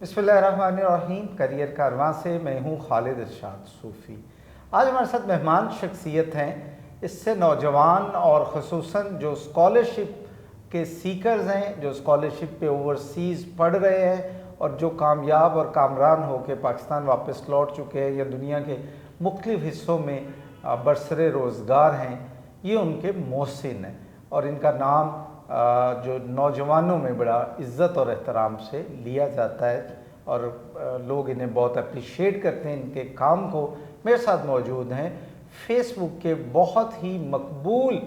बिस्मिल्लाहिर्रहमानिर्रहीम। करियर कारवां से मैं हूँ खालिद इरशाद सूफ़ी। आज हमारे साथ मेहमान शख्सियत हैं, इससे नौजवान और ख़ुसूसन जो स्कॉलरशिप के सीकर्स हैं, जो स्कॉलरशिप पे ओवरसीज़ पढ़ रहे हैं और जो कामयाब और कामरान होकर पाकिस्तान वापस लौट चुके हैं या दुनिया के मुख्तलिफ़ हिस्सों में बरसरे रोज़गार हैं, ये उनके मोहसिन हैं और इनका नाम जो नौजवानों में बड़ा इज़्ज़त और एहतराम से लिया जाता है और लोग इन्हें बहुत अप्रिशिएट करते हैं इनके काम को। मेरे साथ मौजूद हैं फेसबुक के बहुत ही मकबूल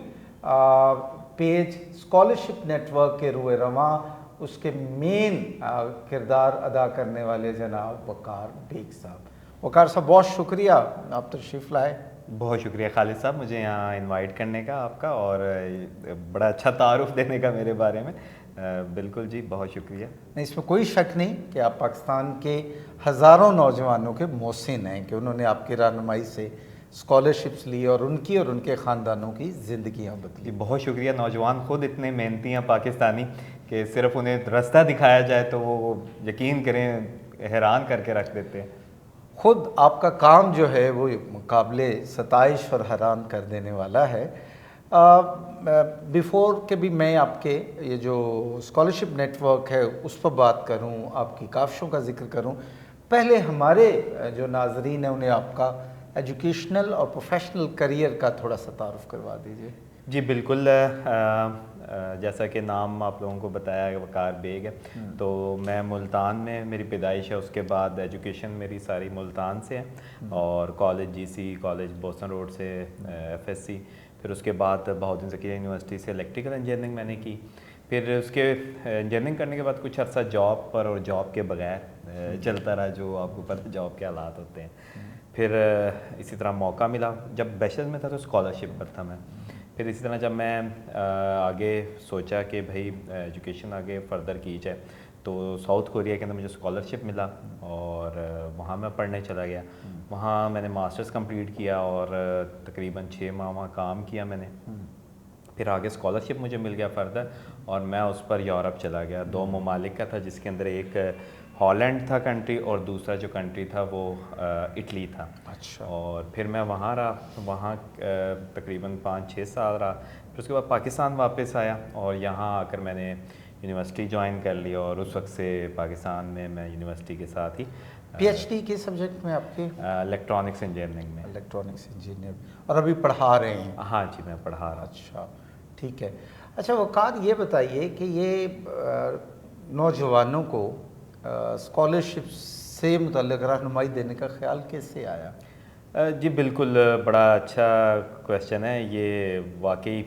पेज स्कॉलरशिप नेटवर्क के रुए रवां उसके मेन किरदार अदा करने वाले जनाब वक़ार बेग साहब। वक़ार साहब, बहुत शुक्रिया आप तशरीफ़ लाए। बहुत शुक्रिया खालिद साहब, मुझे यहाँ इनवाइट करने का आपका और बड़ा अच्छा तारुफ देने का मेरे बारे में। बिल्कुल जी, बहुत शुक्रिया। नहीं, इसमें कोई शक नहीं कि आप पाकिस्तान के हज़ारों नौजवानों के मोहसिन हैं कि उन्होंने आपकी रहनुमाई से स्कॉलरशिप्स ली और उनके ख़ानदानों की ज़िंदगियाँ बदली। बहुत शुक्रिया। नौजवान खुद इतने मेहनती हैं पाकिस्तानी कि सिर्फ उन्हें रास्ता दिखाया जाए तो वो यकीन करें हैरान करके रख देते हैं। ख़ुद आपका काम जो है वो मुकाबले सताइश और हैरान कर देने वाला है। बिफ़ोर के भी मैं आपके ये जो स्कॉलरशिप नेटवर्क है उस पर बात करूं, आपकी काविशों का जिक्र करूं, पहले हमारे जो नाजरीन हैं उन्हें आपका एजुकेशनल और प्रोफेशनल करियर का थोड़ा सा तारुफ करवा दीजिए। जी बिल्कुल। जैसा कि नाम आप लोगों को बताया वक़ार बेग है, तो मैं मुल्तान में मेरी पैदाइश है। उसके बाद एजुकेशन मेरी सारी मुल्तान से है और college GC college Boston road से एफएससी, फिर उसके बाद बहाउद्दीन ज़किया यूनिवर्सिटी से इलेक्ट्रिकल इंजीनियरिंग मैंने की। फिर उसके इंजीनियरिंग करने के बाद कुछ अर्सा जॉब पर और जॉब के बगैर चलता रहा, जो आपको पता जॉब के हालात होते हैं। फिर इसी तरह मौका मिला, जब बैचलर में था तो स्कॉलरशिप पर था मैं। फिर इसी तरह जब मैं आगे सोचा कि भाई एजुकेशन आगे फ़र्दर की जाए, तो साउथ कोरिया के अंदर मुझे स्कॉलरशिप मिला और वहाँ मैं पढ़ने चला गया। वहाँ मैंने मास्टर्स कंप्लीट किया और तकरीबन 6 माह वहाँ काम किया मैंने। फिर आगे स्कॉलरशिप मुझे मिल गया फ़र्दर और मैं उस पर यूरोप चला गया। 2 ममालिक का था, जिसके अंदर एक हॉलैंड था कंट्री और दूसरा जो कंट्री था वो इटली था। अच्छा। और फिर मैं वहाँ रहा, वहाँ तकरीबन 5-6 साल रहा। फिर उसके बाद पाकिस्तान वापस आया और यहाँ आकर मैंने यूनिवर्सिटी ज्वाइन कर ली और उस वक्त से पाकिस्तान में मैं यूनिवर्सिटी के साथ ही पीएचडी किस सब्जेक्ट में आपके? इलेक्ट्रॉनिक्स इंजीनियरिंग में। Electronics engineer. और अभी पढ़ा रहे हैं? हाँ जी, मैं पढ़ा रहा। अच्छा, ठीक है। अच्छा वक़ार, ये बताइए कि ये नौजवानों को स्कॉलरशिप से मुतल्लिक़ रहनुमाई देने का ख़्याल कैसे आया? जी बिल्कुल, बड़ा अच्छा क्वेश्चन है ये। वाकई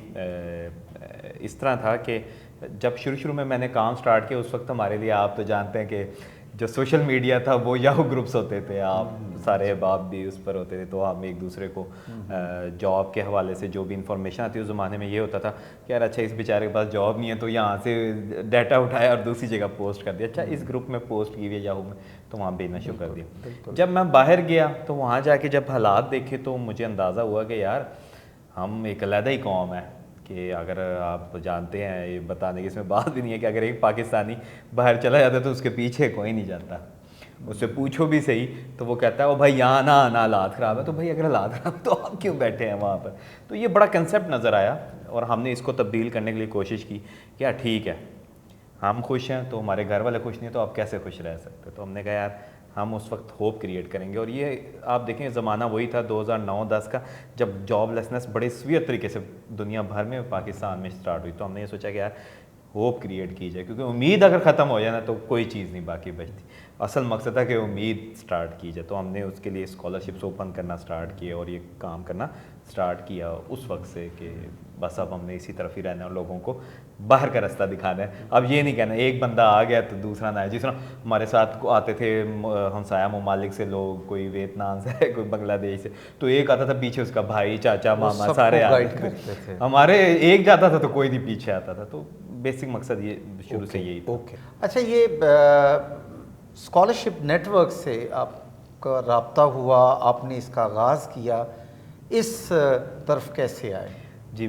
इस तरह था कि जब शुरू में मैंने काम स्टार्ट किया, उस वक्त हमारे लिए, आप तो जानते हैं कि जो सोशल मीडिया था वो याहू ग्रुप्स होते थे, आप सारे अहबाब भी उस पर होते थे, तो हम एक दूसरे को जॉब के हवाले से जो भी इंफॉर्मेशन आती है उस ज़माने में ये होता था कि यार अच्छा इस बेचारे के पास जॉब नहीं है तो यहाँ से डाटा उठाया और दूसरी जगह पोस्ट कर दिया। अच्छा इस ग्रुप में पोस्ट की हुई है याहू में, तो वहाँ भेजना शुरू कर दिया। जब मैं बाहर गया तो वहाँ जाके जब हालात देखे तो मुझे अंदाज़ा हुआ कि यार हम एक अलग ही कौम है। कि अगर आप जानते हैं, ये बताने की इसमें बात भी नहीं है कि अगर एक पाकिस्तानी बाहर चला जाता है तो उसके पीछे कोई नहीं जाता। उससे पूछो भी सही तो वो कहता है ओ भाई यहाँ ना आना, हालात ख़राब है। तो भाई अगर हालात ख़राब तो आप क्यों बैठे हैं वहाँ पर? तो ये बड़ा कंसेप्ट नज़र आया और हमने इसको तब्दील करने के लिए कोशिश की कि यार ठीक है, हम खुश हैं तो हमारे घर वाले खुश नहीं तो आप कैसे खुश रह सकते? तो हमने कहा यार हम उस वक्त होप क्रिएट करेंगे। और ये आप देखें ज़माना वही था 2009-10 का, जब जॉबलेसनेस बड़े सीवियर तरीके से दुनिया भर में पाकिस्तान में स्टार्ट हुई। तो हमने ये सोचा कि यार होप क्रिएट की जाए, क्योंकि उम्मीद अगर ख़त्म हो जाए ना तो कोई चीज़ नहीं बाकी बचती। असल मकसद था कि उम्मीद स्टार्ट की जाए। तो हमने उसके लिए स्कॉलरशिप्स ओपन करना स्टार्ट किए और ये काम करना स्टार्ट किया उस वक्त से कि बस अब हमने इसी तरफ ही रहना और लोगों को बाहर का रास्ता दिखाना है। अब ये नहीं कहना एक बंदा आ गया तो दूसरा ना है। जिस तरह हमारे साथ आते थे हमसाया ममालिक से लोग, कोई वियतनाम से, कोई बांग्लादेश से, तो एक आता था पीछे उसका भाई, चाचा, मामा, सारे आते थे। हमारे एक जाता था तो कोई नहीं पीछे आता था। तो बेसिक मकसद ये शुरू से यही था। ओके। अच्छा, ये स्कॉलरशिप नेटवर्क से आपका रब्ता हुआ, आपने इसका आगाज़ किया, इस तरफ कैसे आए? जी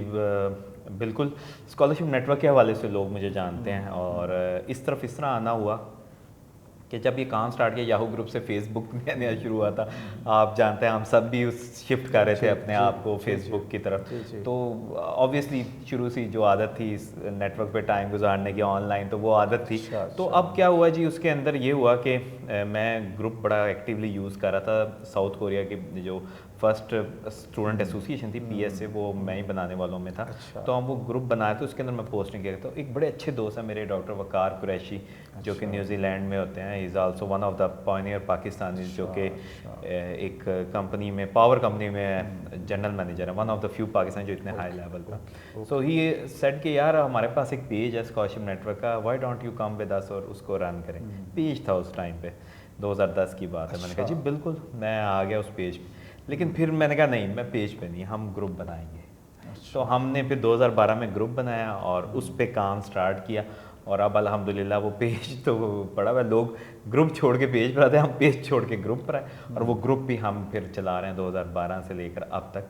बिल्कुल, स्कॉलरशिप नेटवर्क के हवाले से लोग मुझे जानते हैं और इस तरफ इस तरह आना हुआ कि जब ये काम स्टार्ट किया याहू ग्रुप से फेसबुक नया नया शुरू हुआ था, आप जानते हैं हम सब भी उस शिफ्ट कर रहे थे अपने आप को फेसबुक की तरफ। तो ऑब्वियसली शुरू से जो आदत थी इस नेटवर्क पे टाइम गुजारने की ऑनलाइन, तो वो आदत थी। तो अब क्या हुआ जी, उसके अंदर ये हुआ कि मैं ग्रुप बड़ा एक्टिवली यूज़ कर रहा था। साउथ कोरिया की जो फर्स्ट स्टूडेंट एसोसिएशन थी PSA, वो मैं ही बनाने वालों में था। तो हम वो ग्रुप बनाए थे, उसके अंदर मैं पोस्टिंग किया था। तो एक बड़े अच्छे दोस्त हैं मेरे, डॉक्टर वकार कुरैशी, जो कि न्यूजीलैंड में होते हैं। He is also one of the Pioneer Pakistani, जो कि एक कंपनी में, पावर कंपनी में जनरल मैनेजर है, one of the few Pakistani जो इतने हाई लेवल पर। सो ही सेड कि यार हमारे पास एक पेज है स्कॉलरशिप नेटवर्क का, why don't you come with us, और उसको रन करें। पेज था उस टाइम पे, 2010 की बात है। मैंने कहा जी बिल्कुल, मैं आ गया उस पेज पे। लेकिन फिर मैंने कहा नहीं, मैं पेज पे नहीं, हम ग्रुप बनाएंगे। तो हमने फिर 2012 में ग्रुप बनाया और उस पे काम स्टार्ट किया। और अब अल्हम्दुलिल्लाह वो पेज तो पड़ा हुआ है, लोग ग्रुप छोड़ के पेज पर आते हैं, हम पेज छोड़ के ग्रुप पर आए। और वो ग्रुप भी हम फिर चला रहे हैं 2012 से लेकर अब तक,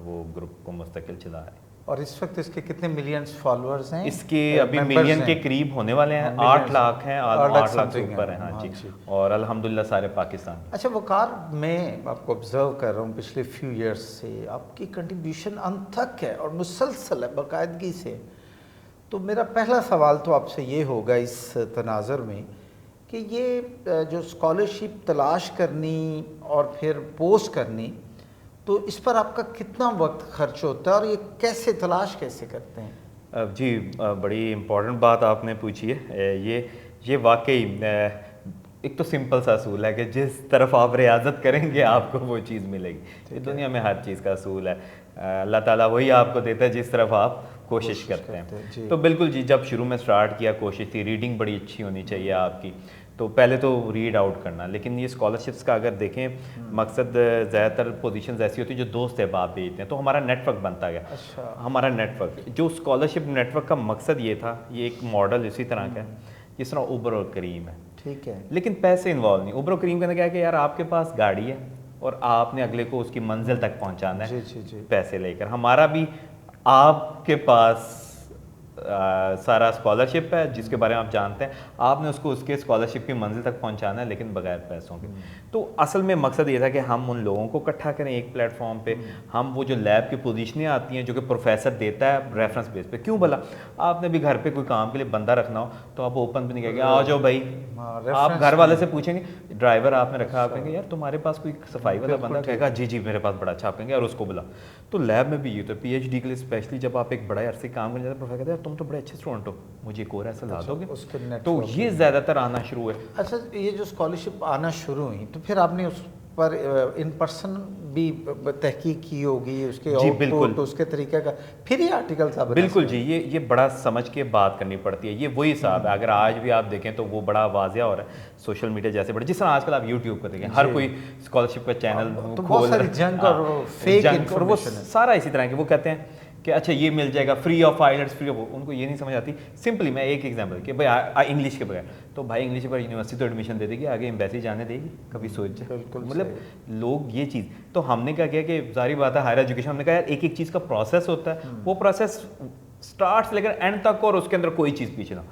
वो ग्रुप को मुस्तकिल चला रहे हैं। और इस वक्त इसके कितने मिलियंस फॉलोअर्स हैं? इसके अभी मिलियन के करीब होने वाले हैं, 8 लाख हैं, 8 लाख से ऊपर हैं। हाँ जी, और अल्हम्दुलिल्लाह सारे पाकिस्तान। अच्छा वकार, मैं आपको ऑब्जर्व कर रहा हूँ पिछले फ्यू इयर्स से, आपकी कंट्रीब्यूशन अनथक है और मुसलसल है, बाकायदगी से। तो मेरा पहला सवाल तो आपसे ये होगा इस तनाज़ुर में कि ये जो स्कॉलरशिप तलाश करनी और फिर पोस्ट करनी, तो इस पर आपका कितना वक्त खर्च होता है और ये कैसे तलाश कैसे करते हैं? जी बड़ी इम्पोर्टेंट बात आपने पूछी है। ये वाकई एक तो सिंपल सा असूल है कि जिस तरफ आप रियाजत करेंगे आपको वो चीज़ मिलेगी। ये दुनिया में हर चीज़ का असूल है, अल्लाह ताला वही आपको देता है जिस तरफ आप कोशिश करते हैं। तो बिल्कुल जी, जब शुरू में स्टार्ट किया कोशिश थी, रीडिंग बड़ी अच्छी होनी चाहिए आपकी। तो पहले तो रीड आउट करना, लेकिन ये स्कॉलरशिप्स का अगर देखें मकसद, ज़्यादातर पोजीशंस ऐसी होती है जो दोस्त अहबाब भेजते हैं, तो हमारा नेटवर्क बनता गया। अच्छा। हमारा नेटवर्क, जो स्कॉलरशिप नेटवर्क का मकसद ये था, ये एक मॉडल इसी तरह का है जिस तरह उबर और करीम है, ठीक है, लेकिन पैसे इन्वॉल्व नहीं। उबर और करीम के अंदर क्या है कि यार आपके पास गाड़ी है और आपने अगले को उसकी मंजिल तक पहुंचाना है पैसे लेकर। हमारा भी आपके पास सारा स्कॉलरशिप है जिसके बारे में आप जानते हैं, आपने उसको उसके स्कॉलरशिप की मंजिल तक पहुंचाना है, लेकिन बगैर पैसों के। तो असल में मकसद ये था कि हम उन लोगों को इकट्ठा करें एक प्लेटफॉर्म पे। हम वो जो लैब की पोजीशनें आती हैं जो कि प्रोफेसर देता है रेफरेंस बेस पे, क्यों भला आपने भी घर पे कोई काम के लिए बंदा रखना हो तो आप ओपन पे नहीं कहेंगे आ जाओ भाई, आप घर वाले से पूछेंगे ड्राइवर आपने रखा, आप कहेंगे यार तुम्हारे पास कोई सफाई वाला बंदा, कहेगा जी जी मेरे पास बड़ा अच्छा, आप कहेंगे और उसको बुला। तो लैब में भी ये तो PhD के लिए स्पेशली जब आप एक बड़ा अरसे काम करने जाते हैं, प्रोफेसर कहते हैं तुम तो बड़े अच्छे स्टूडेंट हो, मुझे एक और ऐसा ला दोगे, तो ये ज़्यादातर आना शुरू हुए। अच्छा, ये जो स्कॉलरशिप आना शुरू हुई तो फिर आपने उस पर इन पर्सन भी तहकीक की होगी, उसके आउटपुट, उसके तरीके का, फिर ये आर्टिकल था? बिल्कुल जी, ये बड़ा समझ के बात करनी पड़ती है। ये वही हिसाब है, अगर आज भी आप देखें तो वो बड़ा वाज़िया हो रहा है सोशल मीडिया जैसे बड़े, जिस तरह आजकल आप यूट्यूब पर देखें हर कोई स्कॉलरशिप का चैनल तो बहुत सारी जंक और फेक इन्फॉर्मेशन है, सारा इसी तरह के। वो कहते हैं कि अच्छा ये मिल जाएगा free of IELTS, free of, उनको ये नहीं समझ आती। सिंपली मैं एक एग्जांपल कि भाई इंग्लिश के बगैर, तो भाई इंग्लिश पर यूनिवर्सिटी तो एडमिशन दे देगी, आगे एम्बेसी जाने देगी, कभी सोच। मतलब लोग ये चीज़, तो हमने क्या किया कि जारी बात है हायर एजुकेशन, हमने कहा यार एक एक चीज़ का प्रोसेस होता है, वो प्रोसेस स्टार्ट से लेकर एंड तक, और उसके अंदर कोई चीज़ पीछे ना,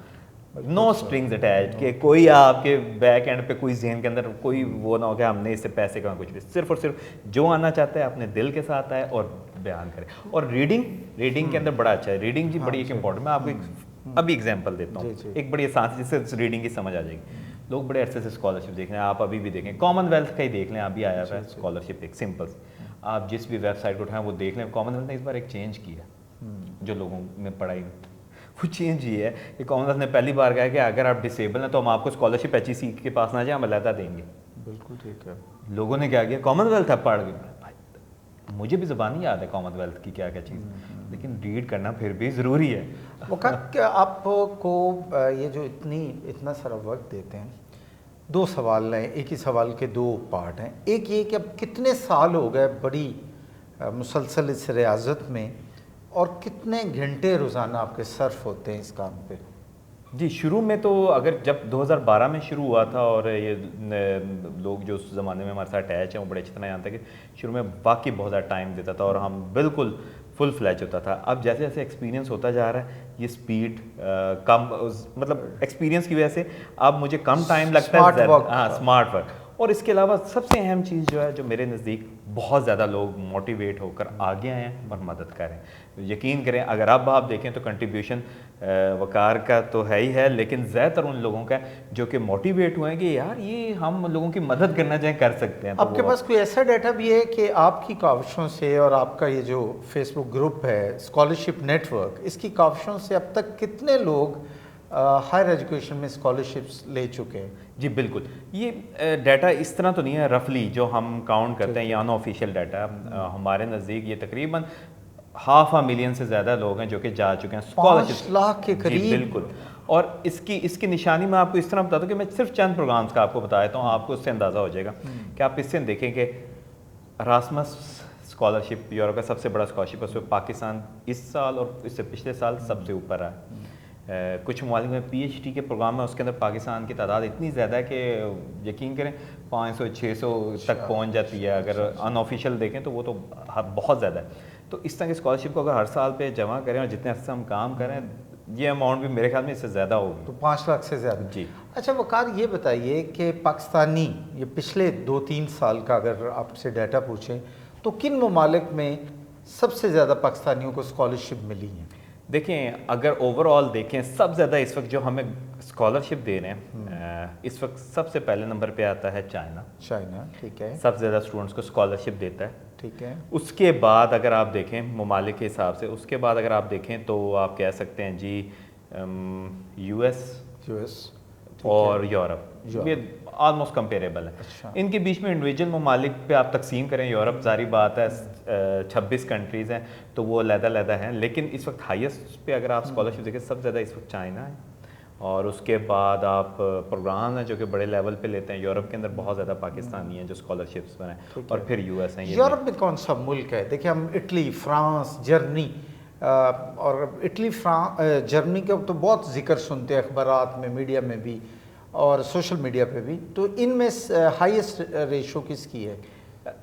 नो स्ट्रिंग्स अटैच, कि कोई आपके बैक एंड पे कोई जहन के अंदर कोई वो ना हो कि हमने इससे पैसे कमा, कुछ भी। सिर्फ और सिर्फ जो आना चाहता है अपने दिल के साथ आए और बयान करे। और रीडिंग के अंदर बड़ा अच्छा है, रीडिंग जी बड़ी एक इंपॉर्टेंट। मैं आपको एक अभी एग्जांपल देता हूँ, एक बड़ी आसान जिससे रीडिंग की समझ आ जाएगी। लोग बड़े अरसे से स्कॉलरशिप देख रहे हैं, आप अभी भी देखें, कॉमनवेल्थ का ही देख लें, अभी आया है स्कॉलरशिप एक सिंपल, आप जिस भी वेबसाइट को उठाएं वो देख लें। कॉमनवेल्थ ने इस बार एक चेंज किया, जो लोगों में पढ़ाई वो चेंज ये है कि कॉमनवेल्थ ने पहली बार कहा कि अगर आप डिसेबल हैं तो हम आपको स्कॉलरशिप HEC के पास ना जाए, हम अलहदा देंगे। बिल्कुल ठीक है। लोगों ने क्या किया, कॉमनवेल्थ अब पढ़ गए, मुझे भी ज़बानी याद है कॉमनवेल्थ की क्या क्या चीज़, लेकिन रीड करना फिर भी ज़रूरी है। वो क्या आपको ये जो इतना सारा वक्त देते हैं, दो सवाल हैं, एक ही सवाल के दो पार्ट हैं। एक ये कि अब कितने साल हो गए बड़ी मुसलसल इस रियाजत में, और कितने घंटे रोज़ाना आपके सर्फ होते हैं इस काम पे? जी शुरू में तो अगर जब 2012 में शुरू हुआ था, और ये लोग जो उस ज़माने में हमारे साथ अटैच हैं वो बड़े अच्छी तरह जानते हैं कि शुरू में वाकई बहुत ज़्यादा टाइम देता था, और हम बिल्कुल फुल फ्लैज होता था। अब जैसे जैसे एक्सपीरियंस होता जा रहा है ये स्पीड कम, मतलब एक्सपीरियंस की वजह से अब मुझे कम टाइम लगता है स्मार्ट वर्क। और इसके अलावा सबसे अहम चीज़ जो है, जो मेरे नज़दीक बहुत ज़्यादा लोग मोटिवेट होकर आगे आए हैं और मदद करें। यकीन करें, अगर अब आप देखें तो कंट्रीब्यूशन वकार का तो है ही है, लेकिन ज़्यादातर उन लोगों का जो कि मोटिवेट हुए हैं कि यार ये हम लोगों की मदद करना चाहें कर सकते हैं। तो आपके पास कोई ऐसा डाटा भी है कि आपकी काविशों से और आपका ये जो फेसबुक ग्रुप है स्कॉलरशिप नेटवर्क, इसकी काविशों से अब तक कितने लोग हायर एजुकेशन में स्कॉलरशिप्स ले चुके हैं? जी बिल्कुल, ये डाटा इस तरह तो नहीं है, रफली जो हम काउंट करते हैं ये अनऑफिशियल डाटा। हमारे नज़दीक ये तकरीबन 500,000 से ज़्यादा लोग हैं जो कि जा चुके हैं स्कॉलरशिप। 5 लाख के करीब। बिल्कुल। और इसकी निशानी मैं आपको इस तरह बताता हूँ कि मैं सिर्फ चंद प्रोग्राम्स का आपको बता देता हूँ, आपको उससे अंदाज़ा हो जाएगा कि आप इससे देखें कि रासमस स्कॉलरशिप यूरोप का सबसे बड़ा स्कॉलरशिप है, उसमें पाकिस्तान इस साल और इससे पिछले साल सबसे ऊपर है। कुछ ममालिक में PhD के प्रोग्राम है, उसके अंदर पाकिस्तान की तादाद इतनी ज़्यादा है कि यकीन करें 500-600 तक पहुंच जाती है। अगर अनऑफिशियल देखें तो वो तो बहुत ज़्यादा है। तो इस तरह की स्कॉलरशिप को अगर हर साल पे जमा करें और जितने अर्से हम काम करें, ये अमाउंट भी मेरे ख्याल में इससे ज़्यादा होगी। तो 5 लाख से ज़्यादा। जी। अच्छा वकार, ये बताइए कि पाकिस्तानी ये पिछले 2-3 साल का अगर आपसे डाटा पूछें तो किन ममालिक में सबसे ज़्यादा पाकिस्तानियों को स्कॉलरशिप मिली है? देखें, अगर ओवरऑल देखें सब ज़्यादा इस वक्त जो हमें स्कॉलरशिप दे रहे हैं, इस वक्त सबसे पहले नंबर पे आता है चाइना। ठीक है। सबसे ज़्यादा स्टूडेंट्स को स्कॉलरशिप देता है। ठीक है। उसके बाद अगर आप देखें ममालिक के हिसाब से, उसके बाद अगर आप देखें तो आप कह सकते हैं जी US और यूरोप, ये ऑलमोस्ट कंपेरेबल है। अच्छा। इनके बीच में इंडिविजुअल ममालिक पे आप तकसीम करें, यूरोप जारी बात है 26 कंट्रीज़ हैं तो वो अलग-अलग हैं, लेकिन इस वक्त हाईएस्ट पे अगर आप स्कॉलरशिप देखें सबसे ज़्यादा इस वक्त चाइना है। और उसके बाद आप प्रोग्राम हैं जो कि बड़े लेवल पे लेते हैं। यूरोप के अंदर बहुत ज़्यादा पाकिस्तानी हैं जो स्कॉलरशिप्स पर हैं, और फिर US हैं। यूरोप में कौन सा मुल्क है? देखिए हम इटली, फ्रांस, जर्मनी, और इटली, जर्मनी का तो बहुत जिक्र सुनते हैं अखबारात में, मीडिया में भी और सोशल मीडिया पे भी। तो इनमें हाईएस्ट रेशो किसकी है?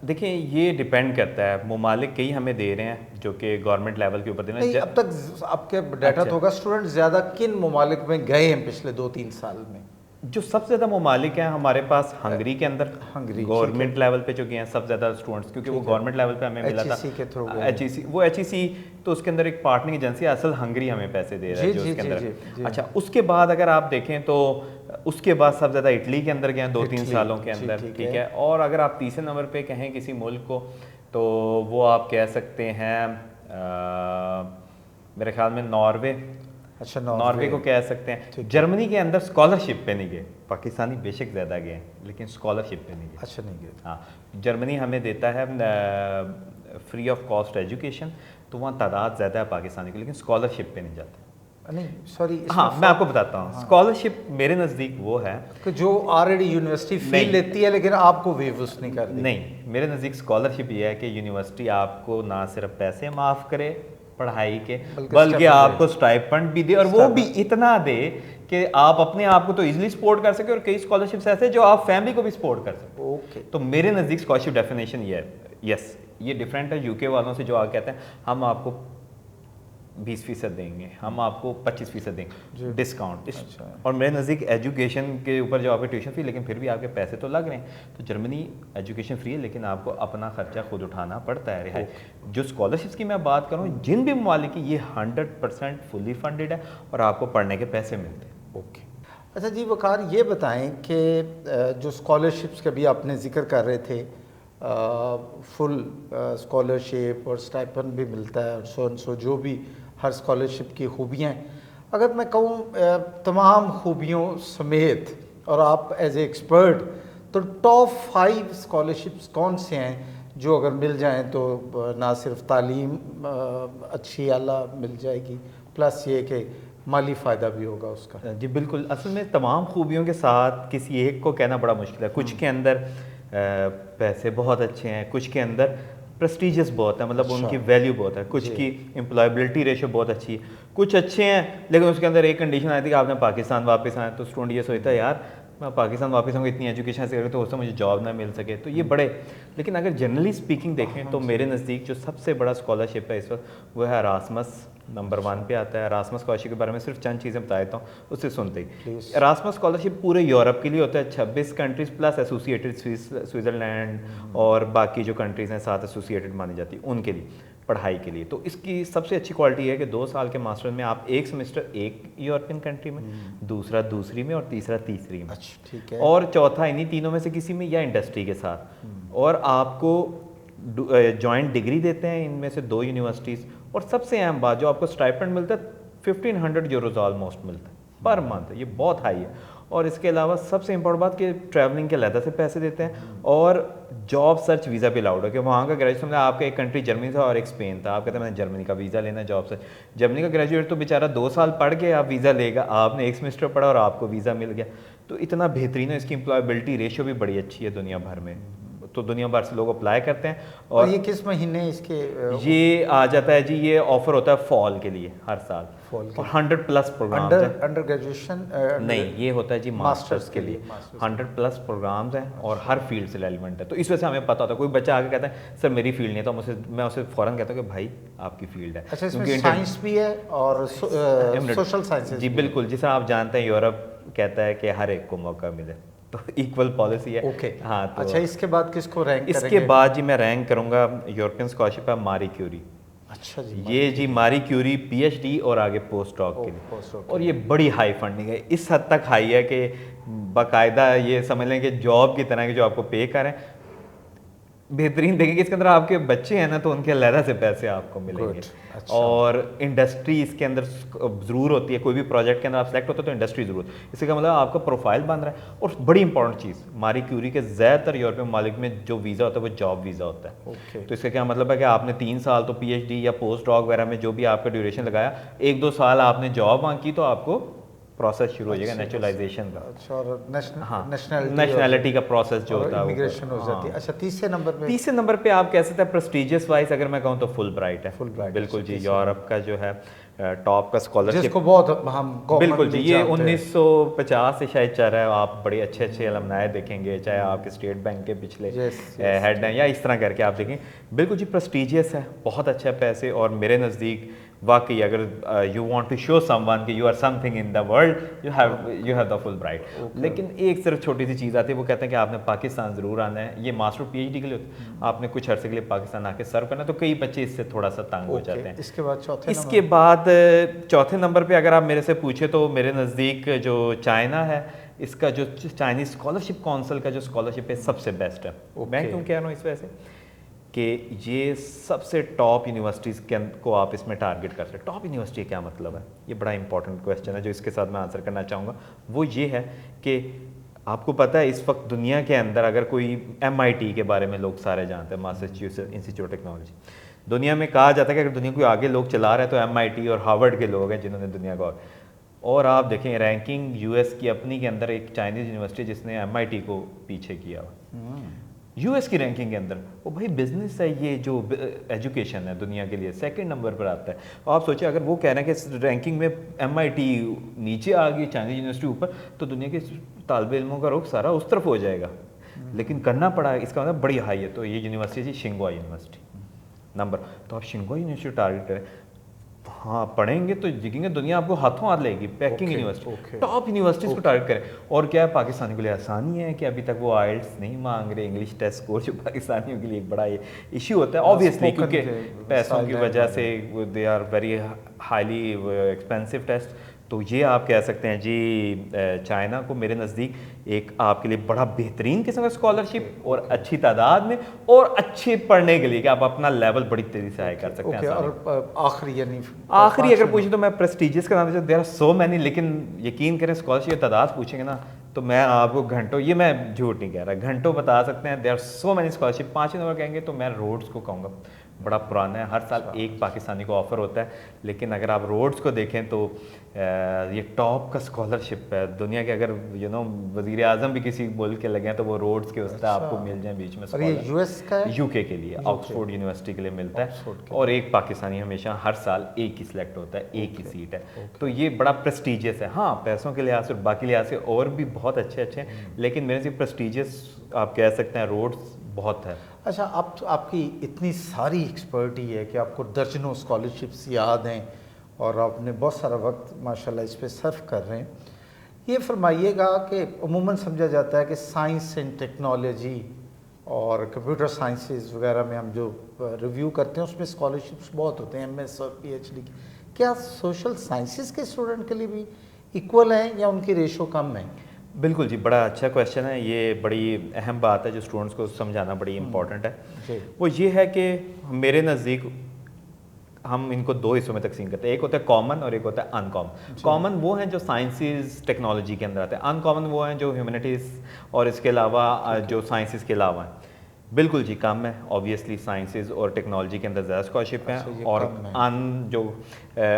देखिए, ये डिपेंड करता है, ममालिक कई हमें दे रहे हैं जो कि गवर्नमेंट लेवल के ऊपर दे रहे हैं। अब तक आपके डाटा तो होगा, स्टूडेंट ज़्यादा किन ममालिक में गए हैं पिछले 2-3 साल में? जो सबसे ज़्यादा ममालिक हैं हमारे पास हंगरी के अंदर, हंगरी गवर्नमेंट लेवल पे जो गए हैं सब ज़्यादा स्टूडेंट्स, क्योंकि वो गवर्नमेंट लेवल पे हमें मिला था के थ्रू। HEC तो उसके अंदर एक पार्टनरिंग एजेंसी है, असल हंगरी हमें पैसे दे रहा है जो उसके अंदर। अच्छा, उसके बाद अगर आप देखें तो उसके बाद सब ज़्यादा इटली के अंदर गए हैं 2-3 सालों के अंदर, ठीक है। और अगर आप तीसरे नंबर पे कहें किसी मुल्क को तो वो आप कह सकते हैं मेरे ख्याल में नॉर्वे। अच्छा, नॉर्वे को कह सकते हैं। जर्मनी के अंदर स्कॉलरशिप पे नहीं गए, पाकिस्तानी बेशक ज़्यादा गए लेकिन स्कॉलरशिप पे नहीं गए। अच्छा, नहीं गए। हाँ, जर्मनी हमें देता है फ्री ऑफ कॉस्ट एजुकेशन, तो वहाँ तादाद ज़्यादा है पाकिस्तानी की, लेकिन स्कॉलरशिप पे नहीं जाते। नहीं, सॉरी। हाँ, मैं आपको बताता हूँ। स्कॉलरशिप मेरे नज़दीक वो है कि जो ऑलरेडी यूनिवर्सिटी फी लेती है लेकिन आपको वेवस नहीं कर रही। नहीं, मेरे नज़दीक स्कॉलरशिप ये है कि यूनिवर्सिटी आपको ना सिर्फ पैसे माफ़ करे पढ़ाई के, बल्कि आपको स्टाइपेंड भी दे, और वो भी इतना दे कि आप अपने आप को तो इजीली सपोर्ट कर सके, और कई स्कॉलरशिप्स ऐसे जो आप फैमिली को भी सपोर्ट कर सके। ओके। तो मेरे नज़दीक स्कॉलरशिप डेफिनेशन ये है। यस, ये डिफरेंट है UK वालों से जो आगे कहते हैं हम आपको 20% देंगे, हम आपको 25% देंगे डिस्काउंट। अच्छा। और मेरे नज़दीक एजुकेशन के ऊपर जो आपकी ट्यूशन फी, लेकिन फिर भी आपके पैसे तो लग रहे हैं। तो जर्मनी एजुकेशन फ्री है लेकिन आपको अपना खर्चा खुद उठाना पड़ता है। रिहाई जो स्कॉलरशिप्स की मैं बात करूँ, जिन भी ममालिक की, ये 100% फुली फंडेड है और आपको पढ़ने के पैसे मिलते हैं। ओके। अच्छा जी वकार, ये बताएं कि जो स्कॉलरशिप्स का भी आपने जिक्र कर रहे थे, फुल स्कॉलरशिप और स्टाइपेंड भी मिलता है और सो जो भी हर स्कॉलरशिप की खूबियाँ हैं, अगर मैं कहूँ तमाम खूबियों समेत और आप एज ए एक्सपर्ट, तो टॉप 5 स्कॉलरशिप्स कौन से हैं जो अगर मिल जाएं तो ना सिर्फ तालीम अच्छी आला मिल जाएगी, प्लस ये कि माली फ़ायदा भी होगा उसका? जी बिल्कुल, असल में तमाम खूबियों के साथ किसी एक को कहना बड़ा मुश्किल है। कुछ के अंदर पैसे बहुत अच्छे हैं, कुछ के अंदर प्रेस्टीजियस बहुत है, मतलब उनकी वैल्यू बहुत है, कुछ की एम्प्लॉयबिलिटी रेशो बहुत अच्छी है, कुछ अच्छे हैं लेकिन उसके अंदर एक कंडीशन आई थी कि आपने पाकिस्तान वापस आए तो स्टूडेंट ये सोचता है यार मैं पाकिस्तान वापस आऊँगा, इतनी एजुकेशन से करें तो हो सकता है मुझे जॉब ना मिल सके, तो ये बड़े। लेकिन अगर जनरली स्पीकिंग देखें तो मेरे नज़दीक जो सबसे बड़ा स्कॉलरशिप है इस वक्त वो है एरास्मस, नंबर 1 पे आता है। एरास्मस स्कॉलरशिप के बारे में सिर्फ चंद चीज़ें बता देता हूँ, उससे सुनते ही। एरास्मस स्कॉलरशिप पूरे यूरोप के लिए होता है, 26 कंट्रीज़ प्लस एसोसिएटेड स्विट्ज़रलैंड और बाकी जो कंट्रीज़ हैं साथ एसोसिएटेड मानी जाती है उनके लिए पढ़ाई के लिए। तो इसकी सबसे अच्छी क्वालिटी है कि 2 साल के मास्टर्स में आप एक सेमेस्टर एक यूरोपियन कंट्री में, दूसरा दूसरी में और तीसरा तीसरी में। अच्छा, ठीक है। और चौथा इन्हीं तीनों में से किसी में या इंडस्ट्री के साथ। और आपको जॉइंट डिग्री देते हैं इनमें से 2 यूनिवर्सिटीज़। और सबसे अहम बात, जो आपको स्टाइपेंड मिलता है 1500 यूरोज ऑलमोस्ट मिलता है पर मंथ, ये बहुत हाई है। और इसके अलावा सबसे इंपॉर्टेंट बात कि ट्रैवलिंग के अलग से पैसे देते हैं और जॉब सर्च वीज़ा भी अलाउड है कि वहाँ का ग्रेजुएशन में आपका एक कंट्री जर्मनी था और एक स्पेन था, आप कहते हैं मैंने जर्मनी का वीज़ा लेना है जॉब सर्च। जर्मनी का ग्रेजुएट तो बेचारा 2 साल पढ़ के आप वीज़ा लेगा, आपने एक सेमेस्टर पढ़ा और आपको वीज़ा मिल गया। तो इतना बेहतरीन है, इसकी एम्प्लॉयबिलिटी रेशियो भी बड़ी अच्छी है दुनिया भर में, तो दुनिया भर से लोग अप्लाई करते हैं। और ये किस महीने इसके ये आ जाता है जी, ये ऑफर होता है फॉल के लिए हर साल, फॉल और 100+ प्रोग्राम अंडर ग्रेजुएशन नहीं, ये होता है जी मास्टर्स के लिए। 100+ प्रोग्राम्स हैं और हर फील्ड से रेलिवेंट है। तो इस वजह से हमें पता होता है, कोई बच्चा आके कहता है सर मेरी फील्ड नहीं, तो मैं उसे फ़ौरन कहता हूँ कि भाई आपकी फील्ड है। अच्छा, इसमें साइंस भी है और सोशल साइंसेज जी बिल्कुल, जिसे आप जानते हैं यूरोप कहता है कि हर एक को मौका मिले, तो इक्वल पॉलिसी है। ओके, हाँ। तो अच्छा, इसके बाद किसको रैंक इसके करेंगे? बाद जी मैं रैंक करूँगा यूरोपियन स्कॉलरशिप है मारी क्यूरी। अच्छा जी, ये जी मारी क्यूरी PhD और आगे पोस्ट डॉक के लिए, और ये बड़ी हाई फंडिंग है, इस हद तक हाई है कि बाकायदा ये समझ लें कि जॉब की तरह की जो आपको पे करें। बेहतरीन देखेंगे इसके अंदर आपके बच्चे हैं ना, तो उनके अलग से पैसे आपको मिलेंगे। अच्छा। और इंडस्ट्री इसके अंदर ज़रूर होती है, कोई भी प्रोजेक्ट के अंदर आप सेलेक्ट होते हो तो इंडस्ट्री ज़रूर, इसका मतलब आपका प्रोफाइल बन रहा है। और बड़ी इंपॉर्टेंट चीज़, मारी क्यूरी के ज़्यादातर यूरोपियन ममालिक में जो वीज़ा होता है वो जॉब वीज़ा होता है। तो इसका क्या मतलब है कि आपने 3 साल तो PhD या पोस्ट डॉक वगैरह में जो भी आपका ड्यूरेशन लगाया, 1-2 साल आपने जॉब वहाँ की तो आपको प्रोसेस शुरू हो जाएगा नेचुरलाइजेशन का। अच्छा, और नेशनैलिटी का प्रोसेस जो होता है इमिग्रेशन हो जाती है। अच्छा, तीसरे नंबर पे आप कह सकते हैं प्रेस्टिजियस वाइज अगर मैं कहूँ तो फुल ब्राइट है। फुल ब्राइट, बिल्कुल जी, यूरोप का जो है टॉप का स्कॉलरशिप, जिसको बहुत हम बिल्कुल जी, ये 1950 से शायद चल रहा है। आप बड़े अच्छे अच्छे अलमनाए देखेंगे, चाहे आपके स्टेट बैंक के पिछले हेड हैं या इस तरह करके आप देखें, बिल्कुल जी प्रेस्टिजियस है, बहुत अच्छा पैसे। और मेरे नज़दीक वाकई अगर you want to show someone कि you are something in the world, you have the full bright. लेकिन एक सिर्फ छोटी सी चीज़ आती है, वो कहते हैं कि आपने पाकिस्तान ज़रूर आना है। ये मास्टर PhD के लिए आपने कुछ अर्से के लिए पाकिस्तान आके सर्व करना है, तो कई बच्चे इससे थोड़ा सा तंग हो जाते हैं। इसके बाद चौथे नंबर पर अगर आप मेरे से पूछे तो मेरे नज़दीक जो चाइना है, इसका जो चाइनीज़ स्कॉलरशिप काउंसिल का जो स्कॉलरशिप है सबसे बेस्ट है। मैं क्यों कह रहा हूँ इस वजह से कि ये सबसे टॉप यूनिवर्सिटीज़ को आप इसमें टारगेट कर सकते हैं। टॉप यूनिवर्सिटी क्या मतलब है, ये बड़ा इंपॉर्टेंट क्वेश्चन है जो इसके साथ मैं आंसर करना चाहूँगा। वो ये है कि आपको पता है इस वक्त दुनिया के अंदर अगर कोई MIT के बारे में लोग सारे जानते हैं, मैसाचुसेट्स इंस्टीट्यूट ऑफ टेक्नोलॉजी, दुनिया में कहा जाता है कि अगर दुनिया को आगे लोग चला रहे हैं तो MIT और हार्वर्ड के लोग हैं जिन्होंने दुनिया को। और आप देखें रैंकिंग US की अपनी के अंदर एक चाइनीज़ यूनिवर्सिटी जिसने MIT को पीछे किया US की रैंकिंग के अंदर, वो भाई बिजनेस है, ये जो एजुकेशन है दुनिया के लिए 2nd नंबर पर आता है। आप सोचिए अगर वो कह रहे हैं कि रैंकिंग में MIT नीचे आ गई, चाइनीज यूनिवर्सिटी ऊपर, तो दुनिया के तालिब इल्मों का रुख सारा उस तरफ हो जाएगा। लेकिन करना पड़ा, इसका मतलब बड़ी हाई है। तो ये यूनिवर्सिटी शिंगुआ यूनिवर्सिटी नंबर, तो आप शिंगुआ यूनिवर्सिटी टारगेट करें, हाँ पढ़ेंगे तो जीतेंगे, दुनिया आपको हाथों हाथ लेगी। पैकिंग यूनिवर्सिटी, टॉप यूनिवर्सिटीज़ को टारगेट करें। और क्या है, पाकिस्तानियों के लिए आसानी है कि अभी तक वो IELTS नहीं मांग रहे, इंग्लिश टेस्ट स्कोर, जो पाकिस्तानियों के लिए एक बड़ा इशू होता है ऑब्वियसली, क्योंकि पैसों की वजह से they are very highly expensive test. तो ये आप कह सकते हैं जी चाइना को मेरे नज़दीक एक आपके लिए बड़ा बेहतरीन किस्म का स्कॉलरशिप और अच्छी तादाद में और अच्छे पढ़ने के लिए कि आप अपना लेवल बड़ी तेज़ी से हाई कर सकते हैं। और आखिरी अगर पूछे तो मैं प्रेस्टिजियस का नाम, देयर आर सो मैनी, लेकिन यकीन करें स्कॉलरशिप तादाद पूछेंगे ना तो मैं आपको घंटों, ये मैं झूठ नहीं कह रहा, घंटों बता सकते हैं। There are so many scholarship. 5 number कहेंगे तो मैं रोड्स को कहूँगा। बड़ा पुराना है, हर साल एक पाकिस्तानी को ऑफ़र होता है। लेकिन अगर आप रोड्स को देखें तो ये टॉप का स्कॉलरशिप है दुनिया के। अगर वज़ीर आज़म भी किसी मुल्क के लगे हैं तो वो रोड्स के उससे आपको मिल जाए बीच में। और ये यूएस का है? यूके के लिए, ऑक्सफोर्ड यूनिवर्सिटी के लिए मिलता है। और एक पाकिस्तानी हमेशा हर साल एक ही सिलेक्ट होता है, एक ही सीट है। तो ये बड़ा प्रेस्टीजियस है। हाँ, पैसों के लिहाज से और बाकी लिहाज से और भी बहुत अच्छे अच्छे हैं, लेकिन मेरे से प्रेस्टीजियस आप कह सकते हैं रोड्स बहुत है। अच्छा, आपकी इतनी सारी एक्सपर्टी है कि आपको दर्जनों स्कॉलरशिप्स याद हैं और आपने बहुत सारा वक्त माशाल्लाह इस पे सर्व कर रहे हैं। ये फरमाइएगा कि अमूमन समझा जाता है कि साइंस एंड टेक्नोलॉजी और कंप्यूटर साइंसेज वगैरह में हम जो रिव्यू करते हैं उसमें स्कॉलरशिप्स बहुत होते हैं, एमएस और पीएचडी की। क्या सोशल साइंसेज के स्टूडेंट के लिए भी इक्वल हैं या उनकी रेशो कम है? बिल्कुल जी, बड़ा अच्छा क्वेश्चन है। ये बड़ी अहम बात है जो स्टूडेंट्स को समझाना बड़ी इंपॉर्टेंट है। वो ये है कि मेरे नज़दीक हम इनको दो हिस्सों में तकसीम करते हैं, एक होता है कॉमन और एक होता है अनकॉमन। कॉमन वो हैं जो साइंसेस टेक्नोलॉजी के अंदर आते हैं, अनकॉमन वो हैं जो ह्यूमैनिटीज़ और इसके अलावा जो साइंसेस के अलावा हैं। बिल्कुल जी, कम है ऑब्वियसली, साइंसेस और टेक्नोलॉजी के अंदर ज़्यादा स्कॉलरशिप हैं और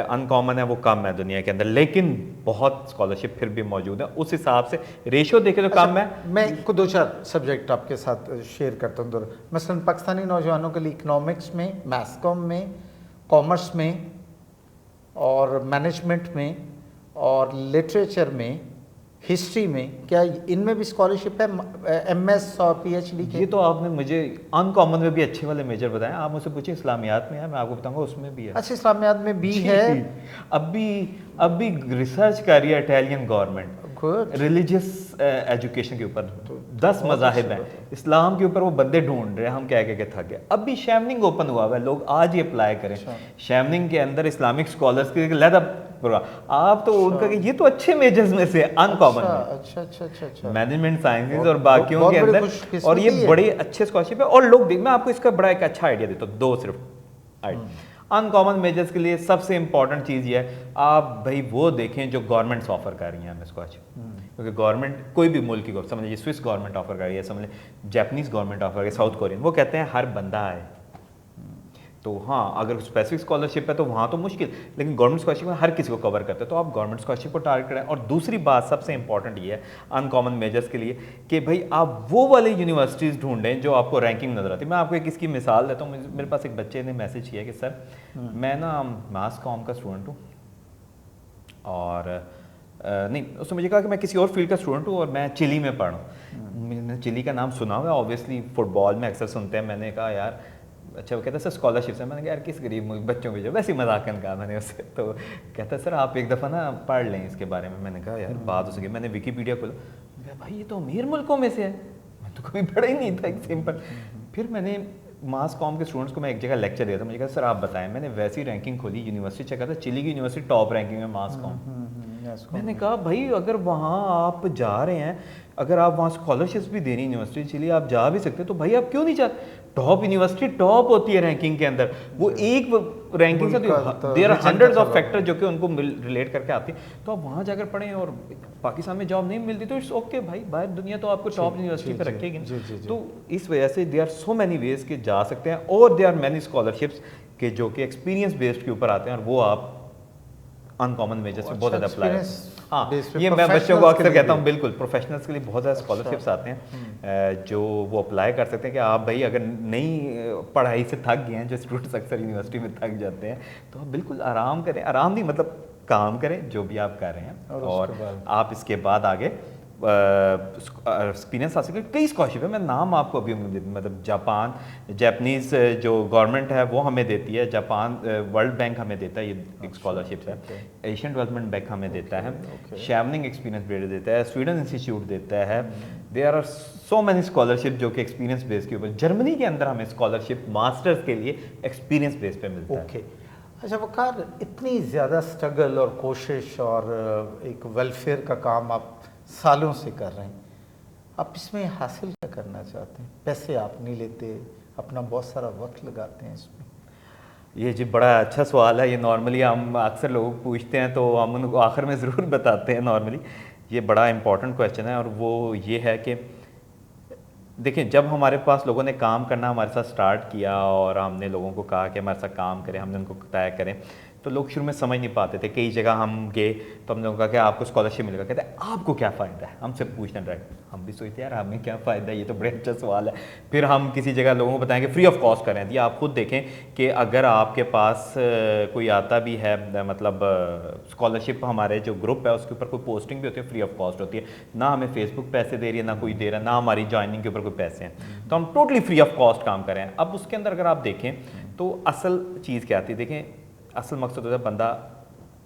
अनकॉमन है वो कम है दुनिया के अंदर, लेकिन बहुत स्कॉलरशिप फिर भी मौजूद है। उस हिसाब से रेशो देखें तो कम है। मैं को दो चार सब्जेक्ट आपके साथ शेयर करता हूँ। मसलन पाकिस्तानी नौजवानों के लिए इकनॉमिक्स में, मैथ्स कॉम में, कॉमर्स में और मैनेजमेंट में और लिटरेचर में, हिस्ट्री में, क्या इनमें भी स्कॉलरशिप है एमएस और पीएचडी के? ये तो आपने मुझे अनकॉमन में भी अच्छे वाले मेजर बताएं। आप मुझसे पूछिए इस्लामियात में है, मैं आपको बताऊंगा उसमें भी है। अच्छा, इस्लामियात में भी है। अभी रिसर्च कर रही है इटालियन गवर्नमेंट रिलीजियस एजुकेशन के ऊपर। 10 मज़ाहिब हैं इस्लाम के ऊपर, वो बंदे ढूंढ रहे हैं, हम क्या कह थक गए। अभी शैमनिंग ओपन हुआ हुआ है, लोग आज ही अप्लाई करें। शैमनिंग के अंदर इस्लामिक स्कॉलर्स के लहदा आप तो उनका ये तो अच्छे मेजर्स में से अनकॉमन में। अच्छा मैनेजमेंट साइंसेज और बाकियों के अंदर, और ये बड़े अच्छे स्कॉलरशिप है। और लोग मैं आपको इसका बड़ा एक अच्छा आइडिया देता हूँ, दो सिर्फ अनकॉमन मेजर्स के लिए सबसे इंपॉर्टेंट चीज़ ये है, आप भाई वो देखें जो गवर्नमेंट्स ऑफर कर रही हैं हमें स्कॉलरशिप। क्योंकि गवर्नमेंट कोई भी मुल्क की, समझ लीजिए स्विस गवर्नमेंट ऑफर कर रही है, समझ लीजिए जापानीज़ गवर्नमेंट ऑफर कर रही है, साउथ कोरियन, वो कहते हैं हर बंदा आए। तो हाँ, अगर स्पेसिफिक स्कॉलरशिप है तो वहाँ तो मुश्किल, लेकिन गवर्नमेंट स्कॉलरशिप में हर किसी को कवर करते हैं, तो आप गवर्नमेंट स्कॉलरशिप को टारगेट करें। और दूसरी बात सबसे इंपॉर्टेंट ये है अनकॉमन मेजर्स के लिए कि भाई आप वो वाले यूनिवर्सिटीज़ ढूंढें जो आपको रैंकिंग नजर आती है। मैं आपको एक इसकी मिसाल देता हूँ। मेरे पास एक बच्चे ने मैसेज किया कि सर मैं ना मास कॉम का स्टूडेंट हूँ, और नहीं, उसने मुझे कहा कि मैं किसी और फील्ड का स्टूडेंट हूँ और मैं चिली में पढ़ रहा हूँ। मैंने चिली का नाम सुना हुआ है, ऑब्वियसली फुटबॉल में अक्सर सुनते हैं। मैंने कहा यार अच्छा, वो कहता सर स्कॉलरशिप से। मैंने कहा यार किस गरीब बच्चों को, जो वैसे ही मजाकन कहा मैंने उससे। तो कहता सर आप एक दफ़ा ना पढ़ लें इसके बारे में। मैंने कहा यार बात हो सके। मैंने विकीपीडिया खोला, भाई ये तो अमीर मुल्कों में से है, मैं तो कभी पढ़ा ही नहीं था, एक सिंपल। फिर मैंने मास कॉम के स्टूडेंट्स को मैं एक जगह लेक्चर दिया था, मुझे कहा सर आप बताएं। मैंने वैसी रैंकिंग खोली, यूनिवर्सिटी चेक था, चिली की यूनिवर्सिटी टॉप रैंकिंग में मास कॉम। मैंने कहा भाई अगर वहाँ आप जा रहे हैं, अगर आप वहाँ स्कॉलरशिप्स भी देनी यूनिवर्सिटी चिली, आप जा भी सकते तो भाई आप क्यों नहीं जाते? टॉप यूनिवर्सिटी टॉप होती है रैंकिंग के अंदर, वो एक रैंकिंग से there are hundreds of factor जो कि उनको रिलेट करके आती है। तो आप वहाँ जाकर पढ़ें, और पाकिस्तान में जॉब नहीं मिलती तो इट्स ओके भाई, बाहर दुनिया तो आपको टॉप यूनिवर्सिटी पे रखेगी। तो इस वजह से they are so many ways के जा सकते हैं, और दे आर मैनी स्कॉलरशिप्स के जो कि एक्सपीरियंस बेस्ड के ऊपर आते हैं, और वो आप अनकॉमन मेजर्स में बहुत ज़्यादा अप्लाई। हाँ, ये मैं बच्चों को अक्सर कहता हूँ, बिल्कुल प्रोफेशनल्स के लिए बहुत ज़्यादा स्कॉलरशिप्स आते हैं जो वो अप्लाई कर सकते हैं। कि आप भाई अगर नई पढ़ाई से थक गए हैं, जो स्टूडेंट्स अक्सर यूनिवर्सिटी में थक जाते हैं, तो आप बिल्कुल आराम करें। आराम नहीं मतलब काम करें जो भी आप कर रहे हैं, और आप इसके बाद आगे एक्सपीरियंस हासिल करें। कई स्कॉलरशिप है, मैं नाम आपको अभी मतलब जापानीज़ जो गवर्नमेंट है वो हमें देती है, जापान वर्ल्ड बैंक हमें देता है, ये एक स्कॉलरशिप है। एशियन डेवलपमेंट बैंक हमें देता है, शैमनिंग एक्सपीरियंस बेस्ड देता है, स्वीडन इंस्टीट्यूट देता है। There are so many scholarship जो कि एक्सपीरियंस बेस के ऊपर। जर्मनी के अंदर हमें स्कॉलरशिप मास्टर्स के लिए एक्सपीरियंस बेस पे मिलता है। अच्छा वकार, इतनी ज़्यादा स्ट्रगल और कोशिश और एक वेलफेयर का काम आप सालों से कर रहे हैं, आप इसमें हासिल क्या करना चाहते हैं? पैसे आप नहीं लेते, अपना बहुत सारा वक्त लगाते हैं इसमें। ये जी बड़ा अच्छा सवाल है। ये नॉर्मली हम अक्सर लोग पूछते हैं तो हम उनको आखिर में ज़रूर बताते हैं नॉर्मली। ये बड़ा इंपॉर्टेंट क्वेश्चन है, और वो ये है कि देखिए, जब हमारे पास लोगों ने काम करना हमारे साथ स्टार्ट किया और हमने लोगों को कहा कि हमारे साथ काम करें, हमने उनको तय करें, तो लोग शुरू में समझ नहीं पाते थे। कई जगह हम गए तो हमने उनको कहा कि आपको स्कॉलरशिप मिलेगा, कहते हैं आपको क्या फ़ायदा है, हमसे पूछना डायरेक्ट। हम भी सोचते यार हमें क्या फ़ायदा है, ये तो बड़े अच्छा सवाल है। फिर हम किसी जगह लोगों को बताएंगे फ्री ऑफ कॉस्ट करें। ये आप खुद देखें कि अगर आपके पास कोई आता भी है, मतलब स्कॉलरशिप, हमारे जो ग्रुप है उसके ऊपर कोई पोस्टिंग भी होती है, फ्री ऑफ कॉस्ट होती है। ना हमें फेसबुक पैसे दे रही है, ना कोई दे रहा है, ना हमारी ज्वाइनिंग के ऊपर कोई पैसे हैं, तो हम टोटली फ्री ऑफ कॉस्ट काम कर रहे हैं। अब उसके अंदर अगर आप देखें तो असल चीज़ क्या आती है, देखें असल मकसद होता है बंदा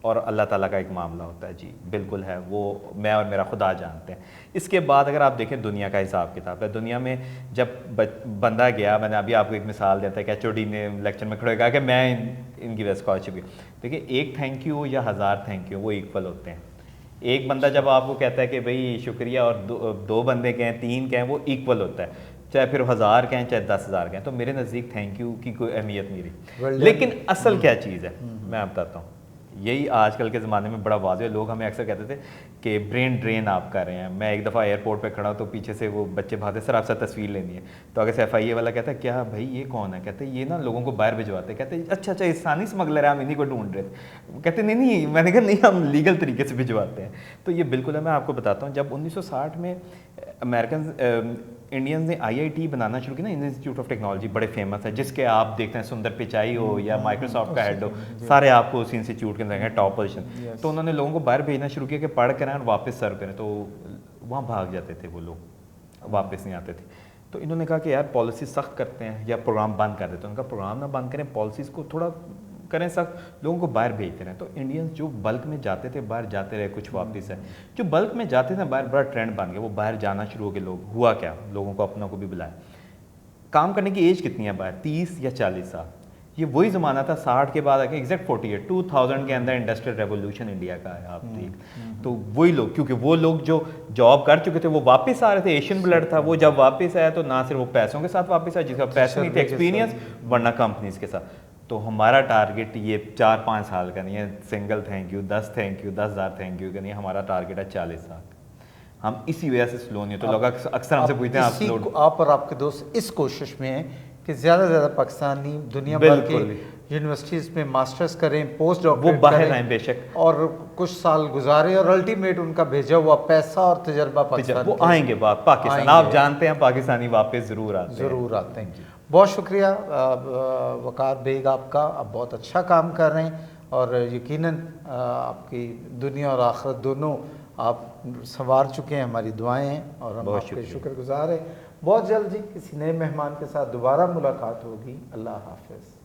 और अल्लाह ताला का एक मामला होता है। जी बिल्कुल है, वो मैं और मेरा खुदा जानते हैं। इसके बाद अगर आप देखें दुनिया का हिसाब किताब है, दुनिया में जब बंदा गया, मैंने अभी आपको एक मिसाल देता है कि एचओडी ने लेक्चर में खड़े कहा कि मैं इनकी वजह स्कॉलरशिप की, देखिए एक थैंक यू या 1000 थैंक यू वो इक्वल होते हैं। एक बंदा जब आपको कहता है कि भाई शुक्रिया, और दो बंदे कहें, 3 कहें, वो इक्वल होता है। चाहे फिर 1000 कहें, चाहे 10,000 कहें, तो मेरे नज़दीक थैंक यू की कोई अहमियत नहीं रही। लेकिन असल क्या चीज़ है मैं आप बताता हूँ, यही आजकल के ज़माने में बड़ा वाज़ेह। लोग हमें अक्सर कहते थे कि ब्रेन ड्रेन आप कर रहे हैं। मैं एक दफ़ा एयरपोर्ट पे खड़ा हूँ तो पीछे से वो बच्चे भागते, सर आपसे तस्वीर लेनी है। तो अगर से FIA वाला कहता है क्या भाई ये कौन है, कहते ये ना लोगों को बाहर भिजवाते, कहते अच्छा अच्छा इसानी स्मगलर है, हम इन्हीं को ढूंढ रहे थे। कहते नहीं नहीं, मैंने कहा नहीं हम लीगल तरीके से भिजवाते हैं। तो ये बिल्कुल है। मैं आपको बताता हूँ, जब 1960 में अमेरिकन इंडियंस ने IIT बनाना शुरू किया ना, इंडियन इंस्टीट्यूट ऑफ टेक्नोलॉजी, बड़े फेमस है, जिसके आप देखते हैं सुंदर पिचाई हो या माइक्रोसॉफ्ट का हेड हो, सारे आपको उसी इंस्टीट्यूट के अंदर हैं, टॉप पोजीशन। तो उन्होंने लोगों को बाहर भेजना शुरू किया कि पढ़ कर आएं और वापस सर्व करें, तो वहाँ भाग जाते थे वो लोग, वापस नहीं आते थे। तो इन्होंने कहा कि यार पॉलिसी सख्त करते हैं या प्रोग्राम बंद कर देते हैं। उनका प्रोग्राम ना बंद करें, पॉलिसीज़ को थोड़ा करें सख्त, लोगों को बाहर भेजते रहें। तो इंडियंस जो बल्क में जाते थे बाहर जाते रहे, कुछ वापस है। जो बल्क में जाते थे बाहर, बड़ा ट्रेंड बन गया, वो बाहर जाना शुरू हो गए लोग। हुआ क्या, लोगों को अपनों को भी बुलाया। काम करने की एज कितनी है बाहर, 30 या 40 साल। ये वही ज़माना था 60 के बाद आके एग्जैक्ट 48 2000 के अंदर इंडस्ट्रियल रेवोल्यूशन इंडिया का है, आप देख। तो वही लोग, क्योंकि वो लोग जो जॉब कर चुके थे वो वापस आ रहे थे, एशियन ब्लड था, वो जब वापस आया तो ना सिर्फ वो पैसों के साथ वापस आया, जिसका पैसे नहीं थे, एक्सपीरियंस, वरना कंपनीज के साथ। तो हमारा टारगेट ये 4-5 साल का नहीं है, single thank you, 10 thank you, 10,000 thank you का नहीं, हमारा टारगेट है 40 साल। हम इसी वजह से स्लो नहीं, तो लोग अक्सर हमसे पूछते हैं आप स्लो। आप और आपके दोस्त इस कोशिश में हैं कि ज़्यादा से ज़्यादा पाकिस्तानी दुनिया भर की यूनिवर्सिटीज़ में मास्टर्स करें, पोस्ट डॉक्टरेट वो बाहर आए बेशक, और कुछ साल गुजारे, और अल्टीमेट उनका भेजा हुआ पैसा और तजुर्बा पाकिस्तान, वो आएंगे पाकिस्तान। आप जानते हैं पाकिस्तानी वापस ज़रूर आते हैं। बहुत शुक्रिया वकार बेग आपका, आप बहुत अच्छा काम कर रहे हैं और यकीनन आपकी दुनिया और आखिरत दोनों आप संवार चुके हैं। हमारी दुआएं हैं और हम आपके शुक्रगुजार हैं। बहुत जल्द ही किसी नए मेहमान के साथ दोबारा मुलाकात होगी। अल्लाह हाफ़िज़।